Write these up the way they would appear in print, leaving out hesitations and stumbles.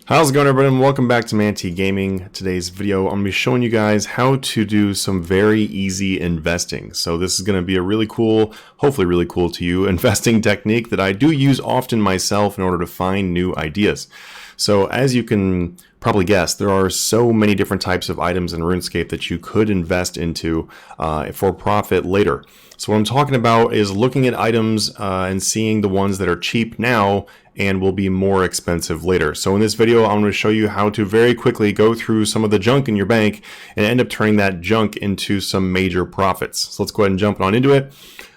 How's it going, everybody, and welcome back to Manatee Gaming. Today's video, I'm going to be showing you guys how to do some very easy investing. So this is going to be a really cool, hopefully really cool to you, investing technique that I do use often myself in order to find new ideas. So as you can probably guess, there are so many different types of items in Runescape that you could invest into for profit later. So what I'm talking about is looking at items and seeing the ones that are cheap now and will be more expensive later. So in this video, I'm going to show you how to very quickly go through some of the junk in your bank and end up turning that junk into some major profits. So let's go ahead and jump on into it.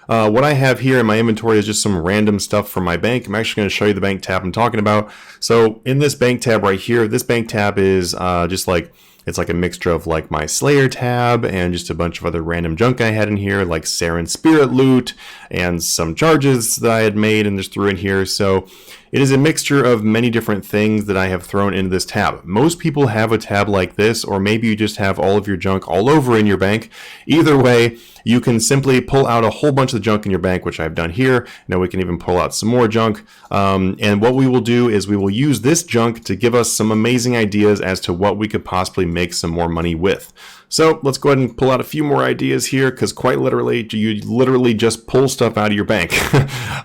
What I have here in my inventory is just some random stuff from my bank. I'm actually going to show you the bank tab I'm talking about. So in this bank tab right here, this bank tab is just like, it's like a mixture of like my Slayer tab and just a bunch of other random junk I had in here, like Saren Spirit loot and some charges that I had made and just threw in here. So it is a mixture of many different things that I have thrown into this tab. Most people have a tab like this, or maybe you just have all of your junk all over in your bank. Either way, you can simply pull out a whole bunch of the junk in your bank, which I've done here. Now we can even pull out some more junk. And what we will do is we will use this junk to give us some amazing ideas as to what we could possibly make some more money with. So let's go ahead and pull out a few more ideas here, because quite literally, you literally just pull stuff out of your bank.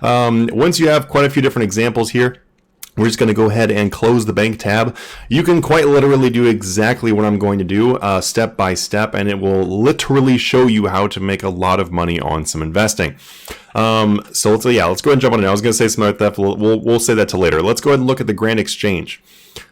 Once you have quite a few different examples here, we're just going to go ahead and close the bank tab. You can quite literally do exactly what I'm going to do step by step, and it will literally show you how to make a lot of money on some investing. So let's go ahead and jump on it. I was going to say something like that. We'll say that till later. Let's go ahead and look at the Grand Exchange.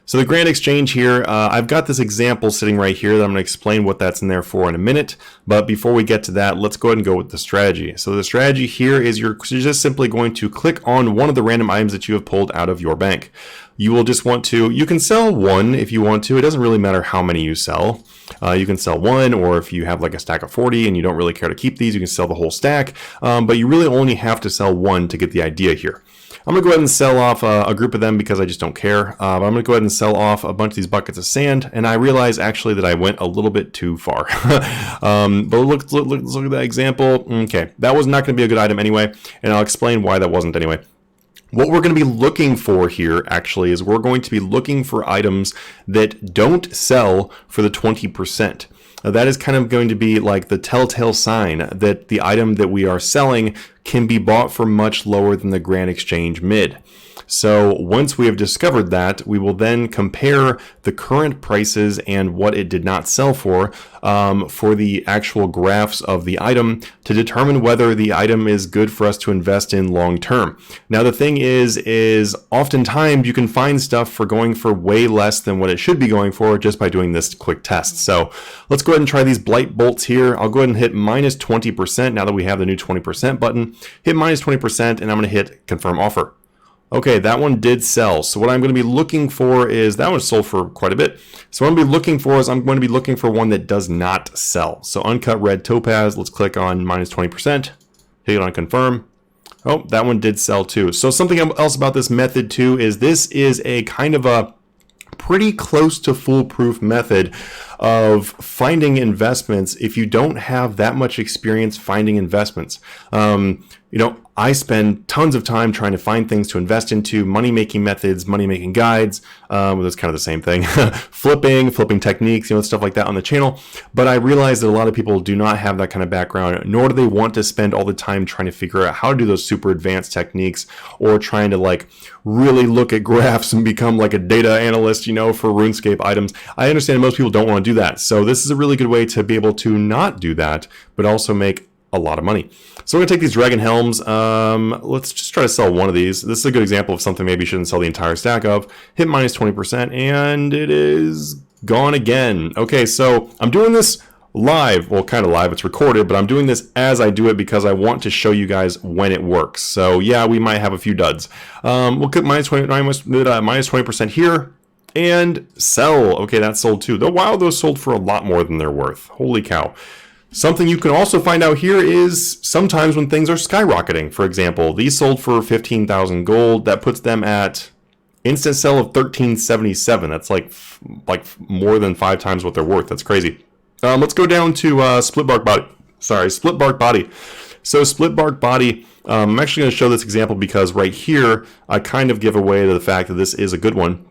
So the Grand Exchange here, I've got this example sitting right here that I'm going to explain what that's in there for in a minute. But before we get to that, let's go ahead and go with the strategy. So the strategy here is you're just simply going to click on one of the random items that you have pulled out of your bank. You will just want to, you can sell one if you want to. It doesn't really matter how many you sell. You can sell one, or if you have like a stack of 40 and you don't really care to keep these, you can sell the whole stack. But you really only have to sell one to get the idea here. I'm going to go ahead and sell off a group of them because I just don't care. But I'm going to go ahead and sell off a bunch of these buckets of sand. And I realize actually that I went a little bit too far. But let's look at that example. Okay, that was not going to be a good item anyway. And I'll explain why that wasn't anyway. What we're going to be looking for here actually is we're going to be looking for items that don't sell for the 20%. Now, that is kind of going to be like the telltale sign that the item that we are selling can be bought for much lower than the Grand Exchange mid. So once we have discovered that, we will then compare the current prices and what it did not sell for the actual graphs of the item to determine whether the item is good for us to invest in long term. Now the thing is oftentimes you can find stuff for going for way less than what it should be going for just by doing this quick test. So let's go ahead and try these blight bolts here. I'll go ahead and hit minus 20% now that we have the new 20% button. Hit minus 20% and I'm going to hit confirm offer. Okay, that one did sell. So what I'm going to be looking for is, that one sold for quite a bit. So what I'm going to be looking for is I'm going to be looking for one that does not sell. So uncut red topaz, let's click on minus 20%, hit on confirm. Oh, that one did sell too. So something else about this method too is this is a kind of a pretty close to foolproof method of finding investments if you don't have that much experience finding investments. You know, I spend tons of time trying to find things to invest into, money-making methods, money-making guides. Well, that's kind of the same thing. flipping techniques, stuff like that on the channel. But I realize that a lot of people do not have that kind of background, nor do they want to spend all the time trying to figure out how to do those super advanced techniques or trying to like really look at graphs and become like a data analyst, for RuneScape items. I understand most people don't want to do that. So this is a really good way to be able to not do that, but also make a lot of money. So we're going to take these dragon helms. Let's just try to sell one of these. This is a good example of something maybe you shouldn't sell the entire stack of. Hit minus 20% and it is gone again. Okay, so I'm doing this live. Well, kind of live. It's recorded, but I'm doing this as I do it because I want to show you guys when it works. So yeah, we might have a few duds. We'll click minus 20% here and sell. Okay, that sold too. Wow, those sold for a lot more than they're worth. Holy cow. Something you can also find out here is sometimes when things are skyrocketing. For example, these sold for 15,000 gold. That puts them at instant sell of 1377. That's like more than 5 times what they're worth. That's crazy. Let's go down to split bark body. Split bark body. So split bark body, I'm actually going to show this example because right here I kind of give away to the fact that this is a good one.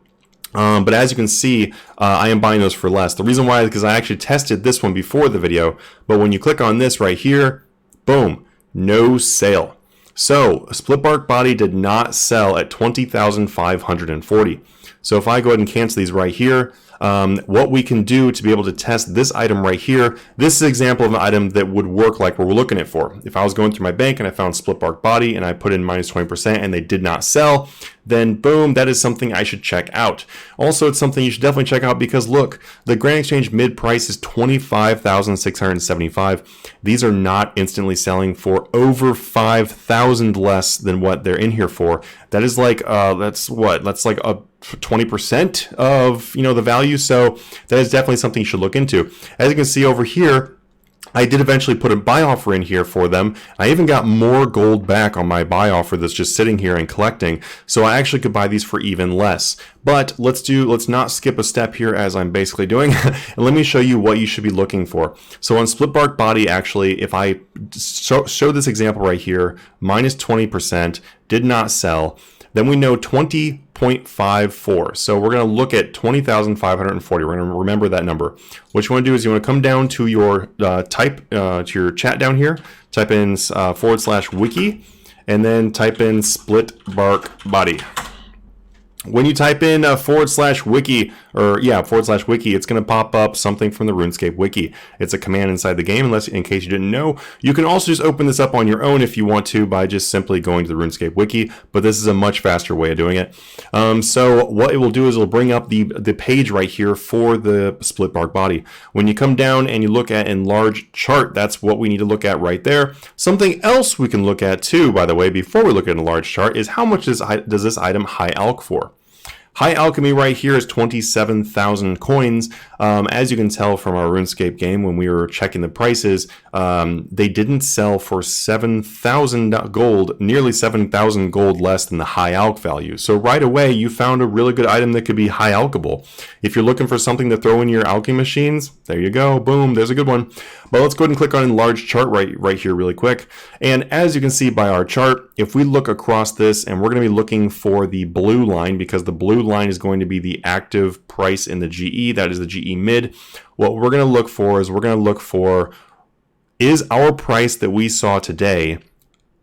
But as you can see, I am buying those for less. The reason why is because I actually tested this one before the video, but when you click on this right here, boom, no sale. So split bark body did not sell at 20,540. So if I go ahead and cancel these right here, what we can do to be able to test this item right here, this is an example of an item that would work like what we're looking at for. If I was going through my bank and I found split bark body and I put in minus 20% and they did not sell, then boom, that is something I should check out. Also, it's something you should definitely check out because look, the Grand Exchange mid price is 25,675. These are not instantly selling for over 5,000 less than what they're in here for. That is like, that's like a 20% of, the value. So that is definitely something you should look into. As you can see over here, I did eventually put a buy offer in here for them. I even got more gold back on my buy offer that's just sitting here and collecting. So I actually could buy these for even less. But let's not skip a step here as I'm basically doing. And let me show you what you should be looking for. So on split bark body, actually, if I show this example right here, minus 20%, did not sell, then we know 20.54. So we're going to look at 20,540. We're going to remember that number. What you want to do is you want to come down to your to your chat down here, type in /wiki, and then type in split bark body. When you type in /wiki, /wiki, it's going to pop up something from the Runescape wiki. It's a command inside the game, in case you didn't know. You can also just open this up on your own if you want to by just simply going to the Runescape wiki, but this is a much faster way of doing it. So what it will do is it'll bring up the page right here for the split bark body. When you come down and you look at enlarge chart, that's what we need to look at right there. Something else we can look at too, by the way, before we look at enlarge chart, is how much does this item high alch for? High alchemy right here is 27,000 coins. As you can tell from our RuneScape game, when we were checking the prices, they didn't sell for 7,000 gold, nearly 7,000 gold less than the high alch value. So right away, you found a really good item that could be high alchable. If you're looking for something to throw in your alchemy machines, there you go. Boom, there's a good one. But let's go ahead and click on enlarge chart right here really quick. And as you can see by our chart, if we look across this, and we're going to be looking for the blue line, because the blue line is going to be the active price in the GE, that is the GE mid. What we're going to look for is our price that we saw today,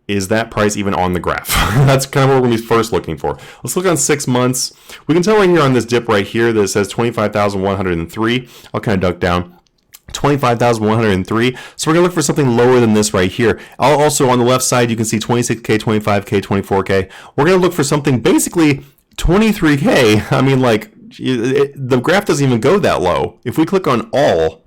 is that price even on the graph? That's kind of what we're going to be first looking for. Let's look on 6 months. We can tell right here on this dip right here that it says 25,103. I'll kind of duck down. 25,103. So we're going to look for something lower than this right here. Also on the left side, you can see 26K, 25K, 24K. We're going to look for something basically 23K. I mean, like, the graph doesn't even go that low. If we click on all,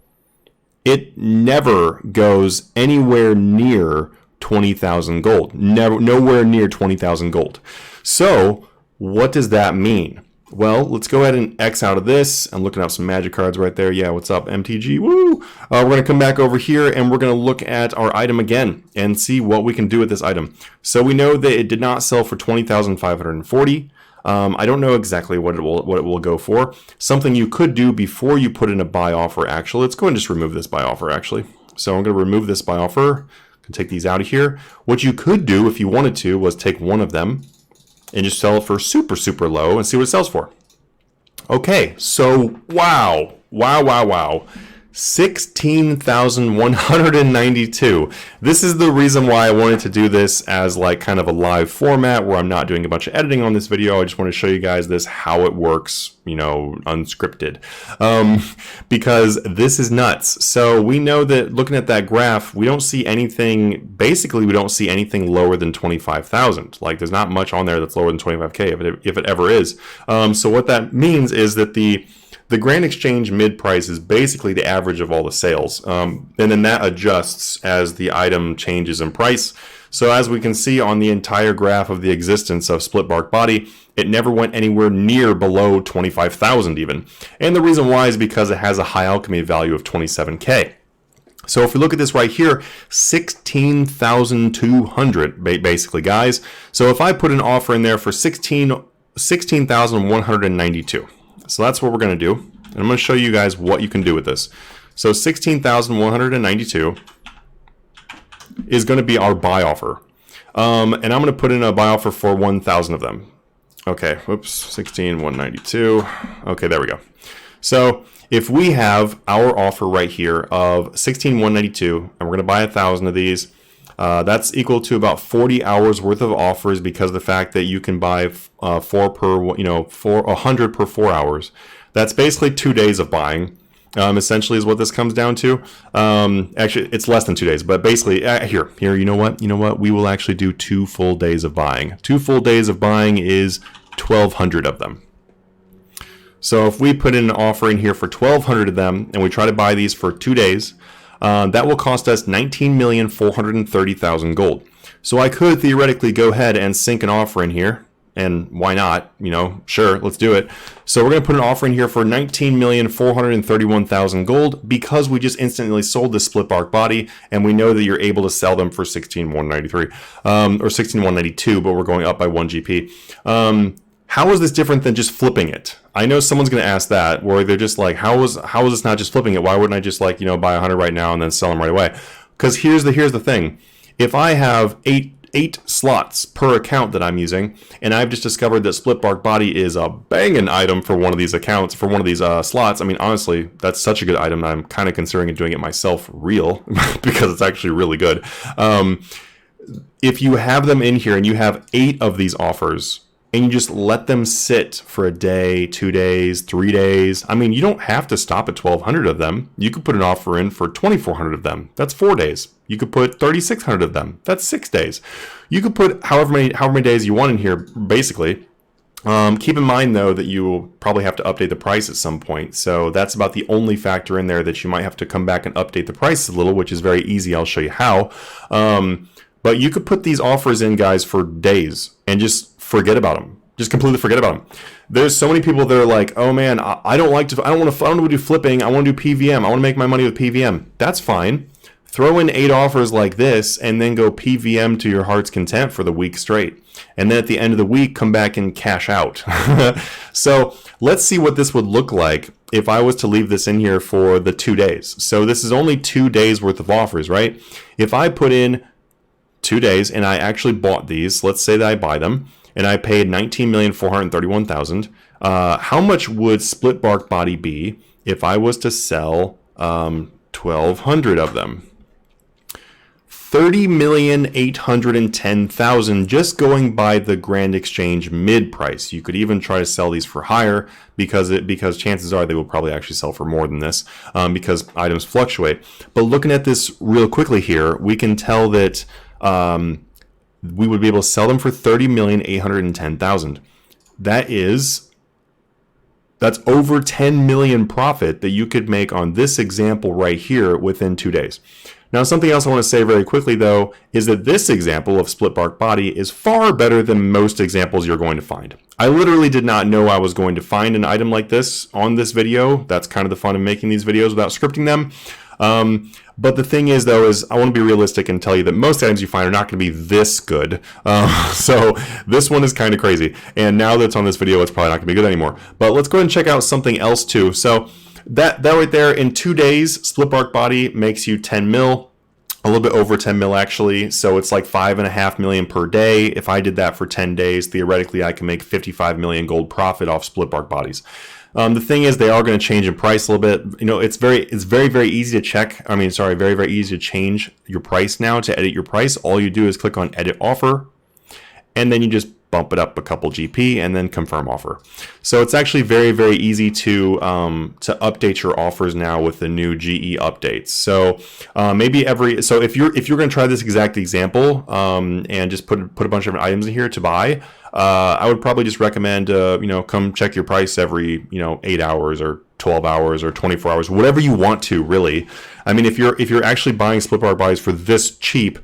it never goes anywhere near 20,000 gold. Nowhere near 20,000 gold. So what does that mean? Well, let's go ahead and X out of this. I'm looking up some magic cards right there. Yeah, what's up, MTG? Woo! We're going to come back over here and we're going to look at our item again and see what we can do with this item. So we know that it did not sell for 20,540. I don't know exactly what it will go for. Something you could do before you put in a buy offer, actually. Let's go and just remove this buy offer, actually. So I'm going to remove this buy offer. Can take these out of here. What you could do if you wanted to was take one of them and just sell it for super, super low and see what it sells for. Okay, so wow. 16,192. This is the reason why I wanted to do this as like kind of a live format where I'm not doing a bunch of editing on this video. I just want to show you guys this, how it works, unscripted, because this is nuts. So we know that looking at that graph, we don't see anything, basically we don't see anything lower than 25,000. Like there's not much on there that's lower than 25K if it ever is. So what that means is that the Grand Exchange mid price is basically the average of all the sales. And then that adjusts as the item changes in price. So as we can see on the entire graph of the existence of split bark body, it never went anywhere near below 25,000 even. And the reason why is because it has a high alchemy value of 27K. So if we look at this right here, 16,200 basically, guys. So if I put an offer in there for 16,192. So that's what we're going to do. And I'm going to show you guys what you can do with this. So 16,192 is going to be our buy offer. And I'm going to put in a buy offer for 1,000 of them. Okay, whoops, 16,192. Okay, there we go. So if we have our offer right here of 16,192, and we're going to buy 1,000 of these, that's equal to about 40 hours worth of offers, because of the fact that you can buy 4 per, 100 per 4 hours. That's basically 2 days of buying. Essentially is what this comes down to. Actually, it's less than 2 days, but basically, here, you know what? We will actually do 2 full days of buying. 2 full days of buying is 1,200 of them. So if we put in an offer in here for 1,200 of them, and we try to buy these for 2 days, that will cost us 19,430,000 gold. So I could theoretically go ahead and sink an offer in here. And why not? Sure, let's do it. So we're going to put an offer in here for 19,431,000 gold, because we just instantly sold this split bark body, and we know that you're able to sell them for 16,193 or 16,192, but we're going up by 1 GP. How is this different than just flipping it? I know someone's going to ask that, where they're just like, how is this not just flipping it? Why wouldn't I just buy 100 right now and then sell them right away? Because here's the thing. If I have eight slots per account that I'm using, and I've just discovered that split bark body is a banging item for one of these accounts, for one of these slots. I mean, honestly, that's such a good item that I'm kind of considering doing it myself real because it's actually really good. If you have them in here and you have 8 of these offers, and you just let them sit for a day, 2 days, 3 days. I mean, you don't have to stop at 1,200 of them. You could put an offer in for 2,400 of them. That's 4 days. You could put 3,600 of them. That's 6 days. You could put however many days you want in here, basically. Keep in mind, though, that you will probably have to update the price at some point. So that's about the only factor in there, that you might have to come back and update the price a little, which is very easy. I'll show you how. But you could put these offers in, guys, for days and just forget about them. Just completely forget about them. There's so many people that are like, oh man, I don't want to do flipping. I want to do PVM. I want to make my money with PVM. That's fine. Throw in 8 offers like this and then go PVM to your heart's content for the week straight. And then at the end of the week, come back and cash out. So let's see what this would look like if I was to leave this in here for the 2 days. So this is only 2 days worth of offers, right? If I put in 2 days and I actually bought these, let's say that I buy them, and I paid 19,431,000. How much would split bark body be if I was to sell 1,200 of them? 30,810,000, just going by the Grand Exchange mid price. You could even try to sell these for higher, because chances are they will probably actually sell for more than this, because items fluctuate. But looking at this real quickly here, we can tell that we would be able to sell them for 30,810,000. That's over 10 million profit that you could make on this example right here within 2 days. Now, something else I want to say very quickly, though, is that this example of split bark body is far better than most examples you're going to find. I literally did not know I was going to find an item like this on this video. That's kind of the fun of making these videos without scripting them. But the thing is, though, is I want to be realistic and tell you that most items you find are not going to be this good. So this one is kind of crazy. And now that it's on this video, it's probably not going to be good anymore. But let's go ahead and check out something else, too. So that right there, in 2 days, split bark body makes you 10 mil. A little bit over 10 mil, actually. So it's like 5.5 million per day. If I did that for 10 days, theoretically, I can make 55 million gold profit off split bark bodies. The thing is, they are going to change in price a little bit. It's very easy to check. Very, very easy to change your price now, to edit your price. All you do is click on edit offer, and then you just bump it up a couple GP and then confirm offer. So it's actually very, very easy to update your offers now with the new GE updates. So if you're going to try this exact example and just put a bunch of different items in here to buy, I would probably just recommend come check your price every 8 hours or 12 hours or 24 hours, whatever you want to, really. I mean, if you're actually buying split bark bodies for this cheap,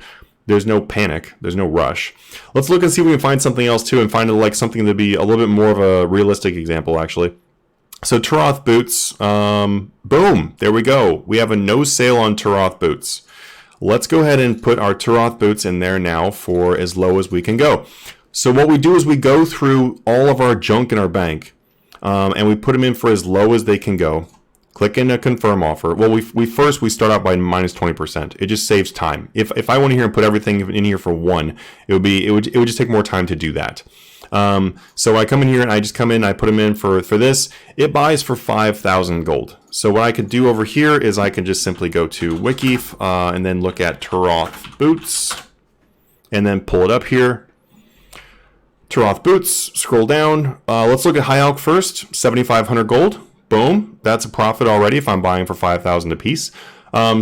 there's no panic. There's no rush. Let's look and see if we can find something else too, and find like something to be a little bit more of a realistic example, actually. So Turoth boots, boom, there we go. We have a no sale on Turoth boots. Let's go ahead and put our Turoth boots in there now for as low as we can go. So what we do is we go through all of our junk in our bank, and we put them in for as low as they can go. click in a confirm offer. Well, we start out by minus 20%. It just saves time. If I went in here and put everything in here for 1, it would just take more time to do that. So I come in here and I just come in, I put them in for this. It buys for 5,000 gold. So what I could do over here is I can just simply go to Wiki and then look at Turoth boots and then pull it up here. Turoth boots, scroll down. Let's look at High Alch first, 7,500 gold. Boom, that's a profit already if I'm buying for 5,000 a piece.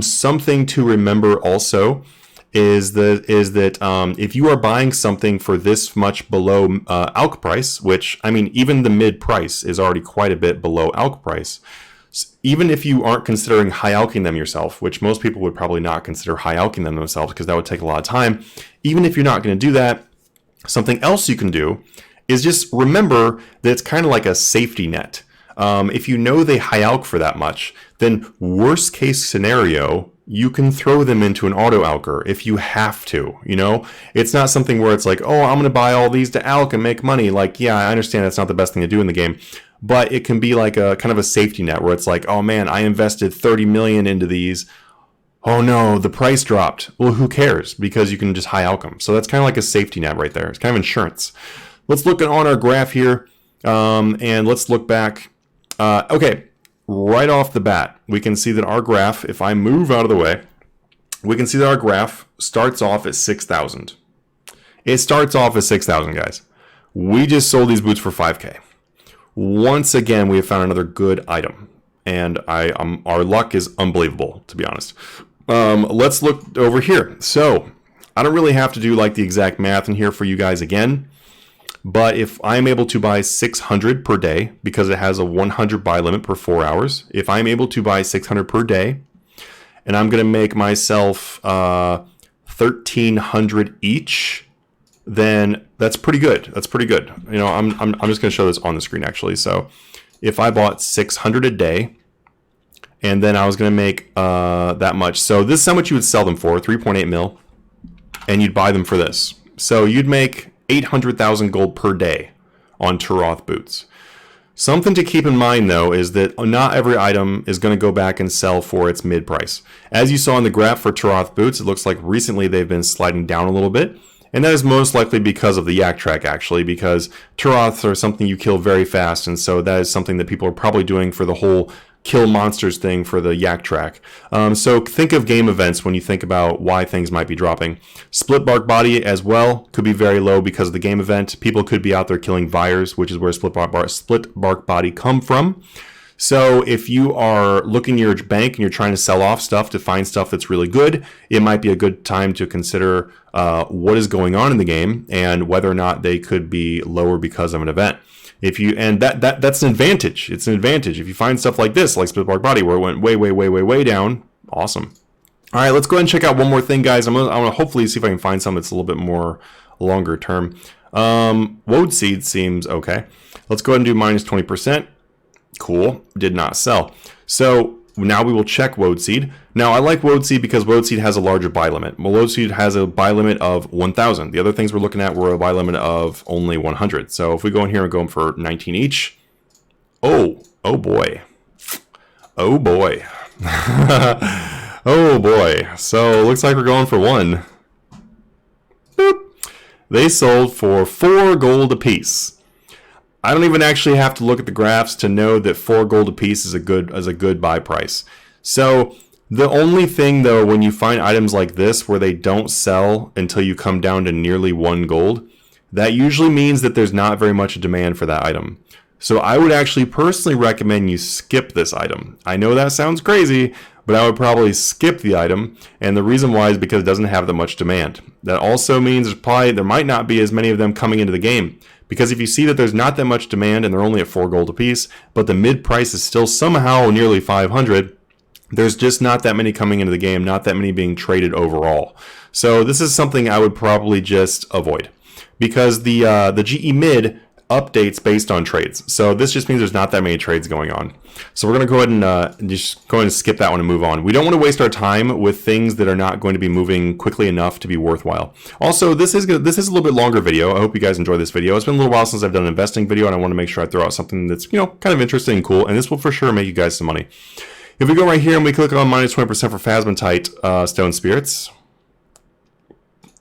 Something to remember also is that if you are buying something for this much below Alch price, which, I mean, even the mid price is already quite a bit below Alch price. Even if you aren't considering high alching them yourself, which most people would probably not consider high alching them themselves because that would take a lot of time. Even if you're not going to do that, something else you can do is just remember that it's kind of like a safety net. If you know they high alch for that much, then worst case scenario, you can throw them into an auto alcher if you have to, you know? It's not something where it's like, oh, I'm going to buy all these to alch and make money. Like, yeah, I understand that's not the best thing to do in the game, but it can be like a kind of a safety net where it's like, oh man, I invested 30 million into these. Oh no, the price dropped. Well, who cares? Because you can just high alch them. So that's kind of like a safety net right there. It's kind of insurance. Let's look on our graph here, and let's look back. Okay, right off the bat, we can see that our graph, if I move out of the way, we can see that our graph starts off at 6,000. It starts off at 6,000, guys. We just sold these boots for 5K. Once again, we have found another good item, and our luck is unbelievable, to be honest. Let's look over here. So I don't really have to do like the exact math in here for you guys again, but if I'm able to buy 600 per day, because it has a 100 buy limit per 4 hours, if I'm able to buy 600 per day, and I'm going to make myself 1,300 each, then that's pretty good. That's pretty good. You know, I'm just going to show this on the screen actually. So if I bought 600 a day, and then I was going to make that much. So this is how much you would sell them for, 3.8 mil, and you'd buy them for this. So you'd make 800,000 gold per day on Turoth boots. Something to keep in mind though is that not every item is going to go back and sell for its mid price. As you saw in the graph for Turoth boots, it looks like recently they've been sliding down a little bit. And that is most likely because of the yak track, actually, because Turoths are something you kill very fast, and so that is something that people are probably doing for the whole kill monsters thing for the yak track. So think of game events when you think about why things might be dropping. Split bark body as well could be very low because of the game event. People could be out there killing Vyres, which is where split bark body come from. So if you are looking at your bank and you're trying to sell off stuff to find stuff that's really good, it might be a good time to consider what is going on in the game and whether or not they could be lower because of an event. That's an advantage. It's an advantage. If you find stuff like this, like Split Bark Body, where it went way down, awesome. All right, let's go ahead and check out one more thing, guys. I'm gonna hopefully see if I can find something that's a little bit more longer term. Woad Seed seems okay. Let's go ahead and do minus 20%. Cool, did not sell. So now we will check Woad Seed. Now I like Woad Seed because Woad Seed has a larger buy limit. Woad Seed has a buy limit of 1,000. The other things we're looking at were a buy limit of only 100. So if we go in here and go in for 19 each, oh boy, oh boy, oh boy. So it looks like we're going for one. Boop. They sold for 4 gold apiece. I don't even actually have to look at the graphs to know that 4 gold a piece is a good buy price. So the only thing though, when you find items like this where they don't sell until you come down to nearly 1 gold, that usually means that there's not very much demand for that item. So I would actually personally recommend you skip this item. I know that sounds crazy, but I would probably skip the item, and the reason why is because it doesn't have that much demand. That also means there might not be as many of them coming into the game. Because if you see that there's not that much demand and they're only at 4 gold apiece, but the mid price is still somehow nearly 500, there's just not that many coming into the game, not that many being traded overall. So this is something I would probably just avoid. Because the GE mid updates based on trades. So this just means there's not that many trades going on. So we're going to go ahead and just go ahead and skip that one and move on. We don't want to waste our time with things that are not going to be moving quickly enough to be worthwhile. Also, this is a little bit longer video. I hope you guys enjoy this video. It's been a little while since I've done an investing video, and I want to make sure I throw out something that's, you know, kind of interesting and cool, and this will for sure make you guys some money. If we go right here and we click on minus 20% for Phasmatite stone spirits.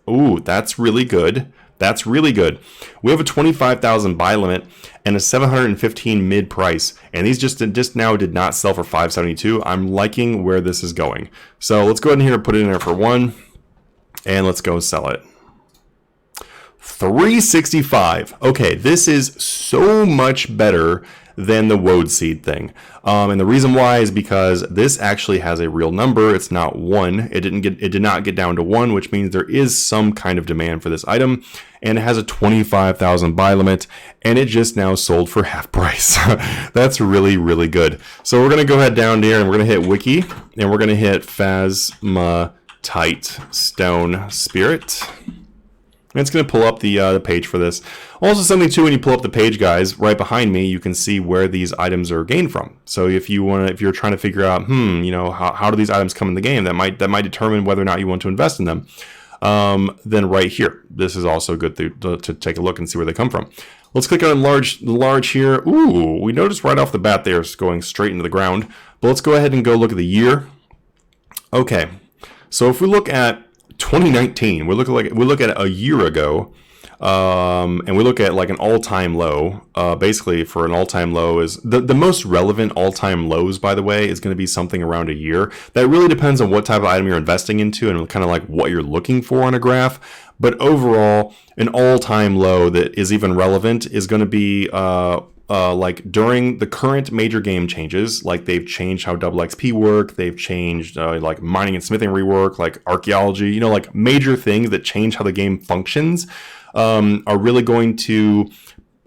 Ooh, that's really good. That's really good. We have a 25,000 buy limit and a 715 mid price, and these just now did not sell for 572. I'm liking where this is going. So let's go ahead and here put it in there for 1, and let's go sell it. 365. Okay, this is so much better than the woad seed thing. And the reason why is because this actually has a real number. It's not 1. It did not get down to 1, which means there is some kind of demand for this item. And it has a 25,000 buy limit, and it just now sold for half price. That's really, really good. So we're going to go ahead down here and we're going to hit wiki, and we're going to hit Phasmatite stone spirit. And it's going to pull up the page for this. Also, something too, when you pull up the page, guys, right behind me, you can see where these items are gained from. So if you're trying to figure out, you know, how do these items come in the game, that might determine whether or not you want to invest in them. Then right here, this is also good to take a look and see where they come from. Let's click on large here. Ooh, we noticed right off the bat there it's going straight into the ground. But let's go ahead and go look at the year. Okay, so if we look at 2019, we look at a year ago, and we look at like an all-time low. Basically, for an all-time low is the most relevant all-time lows, by the way, is going to be something around a year. That really depends on what type of item you're investing into and kind of like what you're looking for on a graph. But overall, an all-time low that is even relevant is going to be like during the current major game changes. Like they've changed how double XP work, they've changed like mining and smithing rework, like archaeology, you know, like major things that change how the game functions are really going to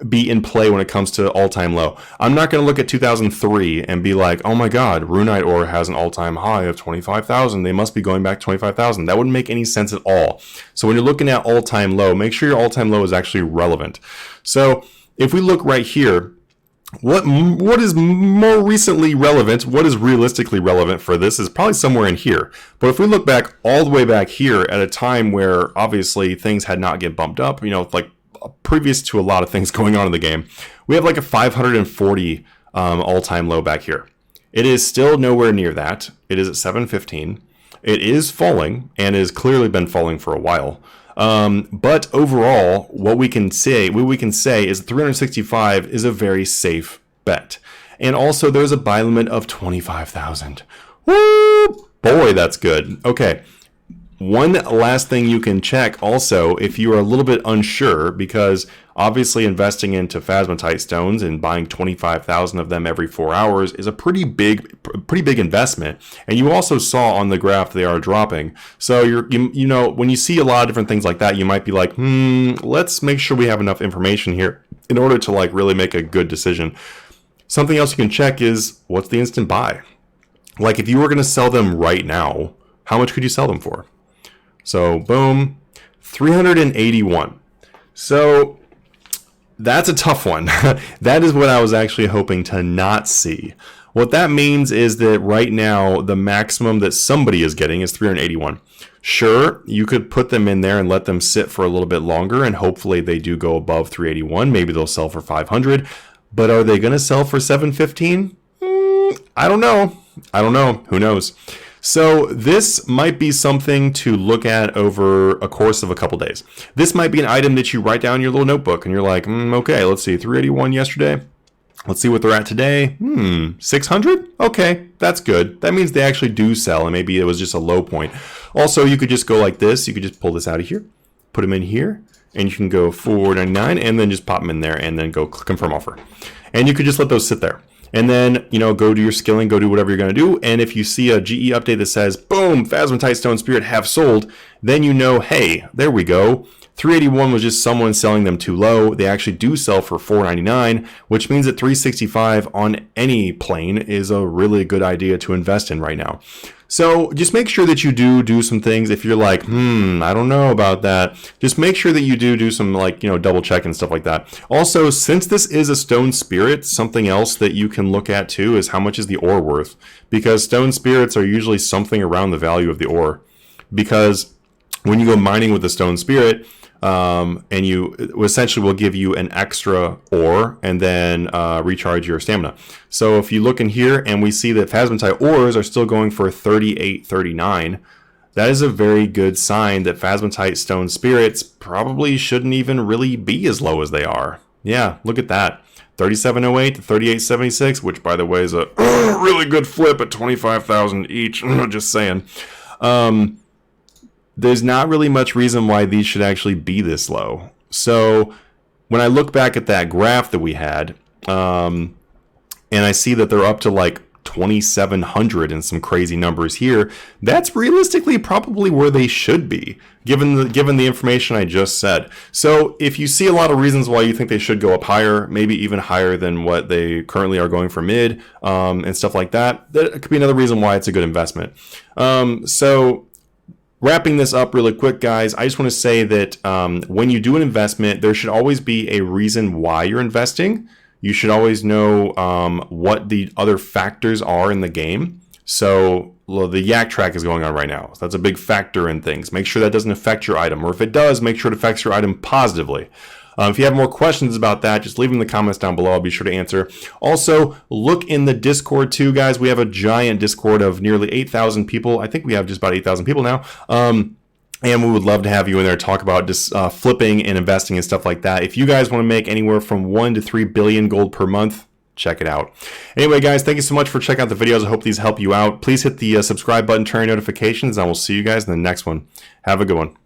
be in play when it comes to all-time low. I'm not going to look at 2003 and be like, oh my god, Runite ore has an all-time high of 25,000. They must be going back 25,000. That wouldn't make any sense at all. So when you're looking at all-time low, make sure your all-time low is actually relevant. So if we look right here, what is more recently relevant, what is realistically relevant for this is probably somewhere in here. But if we look back all the way back here at a time where obviously things had not get bumped up, you know, like previous to a lot of things going on in the game, we have like a 540 all-time low back here. It is still nowhere near that. It is at 715. It is falling and has clearly been falling for a while. But overall, what we can say is 365 is a very safe bet. And also there's a buy limit of 25,000. Woo! Boy, that's good. Okay. One last thing you can check also if you are a little bit unsure, because obviously investing into Phasmatite stones and buying 25,000 of them every 4 hours is a pretty big investment. And you also saw on the graph they are dropping. So you know, when you see a lot of different things like that, you might be like, let's make sure we have enough information here in order to like really make a good decision. Something else you can check is what's the instant buy? Like if you were going to sell them right now, how much could you sell them for? So boom, 381. So that's a tough one. That is what I was actually hoping to not see. What that means is that right now, the maximum that somebody is getting is 381. Sure, you could put them in there and let them sit for a little bit longer, and hopefully they do go above 381. Maybe they'll sell for 500. But are they going to sell for 715? I don't know. Who knows? So this might be something to look at over a course of a couple days. This might be an item that you write down in your little notebook and you're like, okay, let's see, 381 yesterday. Let's see what they're at today. 600? Okay, that's good. That means they actually do sell, and maybe it was just a low point. Also, you could just go like this. You could just pull this out of here, put them in here, and you can go 499 and then just pop them in there and then go confirm offer. And you could just let those sit there. And then, you know, go do your skilling, go do whatever you're going to do. And if you see a GE update that says, boom, Phasmatite Stone Spirit have sold, then you know, hey, there we go. 381 was just someone selling them too low. They actually do sell for 499, which means that 365 on any plane is a really good idea to invest in right now. So just make sure that you do some things. If you're like, I don't know about that, just make sure that you do some, like, double check and stuff like that. Also, since this is a stone spirit, something else that you can look at too is how much is the ore worth, because stone spirits are usually something around the value of the ore. Because when you go mining with a stone spirit, and you essentially will give you an extra ore and then recharge your stamina. So if you look in here and we see that Phasmatite ores are still going for 38.39, that is a very good sign that Phasmatite stone spirits probably shouldn't even really be as low as they are. Yeah, look at that. 3708 to 3876, which by the way is a really good flip at 25,000 each. Just saying. There's not really much reason why these should actually be this low. So when I look back at that graph that we had, and I see that they're up to like 2,700 and some crazy numbers here, that's realistically probably where they should be, given the information I just said. So if you see a lot of reasons why you think they should go up higher, maybe even higher than what they currently are going for mid, and stuff like that, that could be another reason why it's a good investment. So wrapping this up really quick, guys, I just want to say that when you do an investment, there should always be a reason why you're investing. You should always know what the other factors are in the game. So the yak track is going on right now. So that's a big factor in things. Make sure that doesn't affect your item. Or if it does, make sure it affects your item positively. If you have more questions about that, just leave them in the comments down below. I'll be sure to answer. Also, look in the Discord too, guys. We have a giant Discord of nearly 8,000 people. I think we have just about 8,000 people now. And we would love to have you in there talk about just flipping and investing and stuff like that. If you guys want to make anywhere from 1 to 3 billion gold per month, check it out. Anyway, guys, thank you so much for checking out the videos. I hope these help you out. Please hit the subscribe button, turn on notifications, and I will see you guys in the next one. Have a good one.